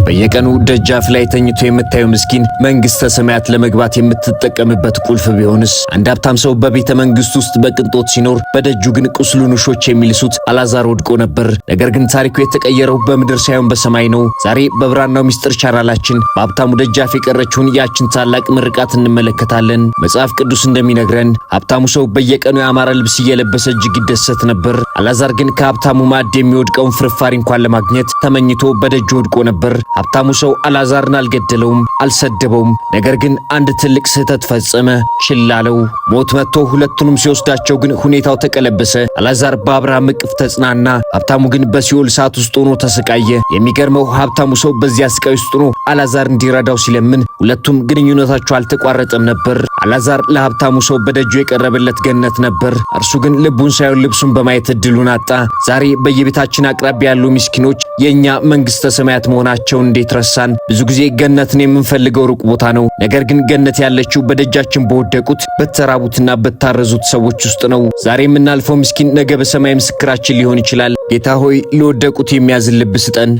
በየቀኑ ደጃፍ ላይ ተኝቶ የምታየው ምስኪን መንግስተ ሰማያት ለመግባት የምትጠቀምበት ቁልፍ ቢሆንስ? አንድ ሀብታም ሰው በቤተ መንግስት ውስጥ በቅንጦት ሲኖር በደጁ ግን ቁስሉን ውሾች የሚልሱት አላዛር ወድቆ ነበር። ነገር ግን ታሪኩ የተቀየረው በምድር ሳይሆን በሰማይ ነው። ዛሬ በብራናው ሚስጥር ቻናላችን በሀብታሙ ደጃፍ የቀረችውን ያችን ታላቅ ምርቃት እንመለከታለን። መጽሐፍ ቅዱስ እንደሚነግረን ሀብታሙ ሰው በየቀኑ ያማረ ልብስ እየለበሰ እጅግ ይደሰት ነበር። አላዛር ግን ከሀብታሙ ማዕድ የሚወድቀውን ፍርፋሪ እንኳን ለማግኘት ተመኝቶ በደጁ ወድቆ ነበር። ሀብታሙ ሰው አላዛርን አልገደለውም፣ አልሰደበውም። ነገር ግን አንድ ትልቅ ስህተት ፈጸመ። ችላለው። ሞት መጥቶ ሁለቱንም ሲወስዳቸው ግን ሁኔታው ተቀለበሰ። አላዛር በአብርሃም እቅፍ ተጽናና፣ ሀብታሙ ግን በሲኦል እሳት ውስጥ ሆኖ ተሰቃየ። የሚገርመው ሀብታሙ ሰው በዚያ ስቃይ ውስጥ ሆኖ አላዛር እንዲረዳው ሲለምን ሁለቱም ግንኙነታቸው አልተቋረጠም ነበር። አላዛር ለሀብታሙ ሰው በደጁ የቀረበለት ገነት ነበር። እርሱ ግን ልቡን ሳይሆን ልብሱን በማየት እድሉን አጣ። ዛሬ በየቤታችን አቅራቢያ ያሉ ምስኪኖች የኛ መንግስተ ሰማያት መሆናቸውን እንዴት ረሳን? ብዙ ጊዜ ገነትን የምንፈልገው ሩቅ ቦታ ነው። ነገር ግን ገነት ያለችው በደጃችን በወደቁት በተራቡትና በታረዙት ሰዎች ውስጥ ነው። ዛሬ የምናልፈው ምስኪን ነገ በሰማይ ምስክራችን ሊሆን ይችላል። ጌታ ሆይ ለወደቁት የሚያዝን ልብ ስጠን።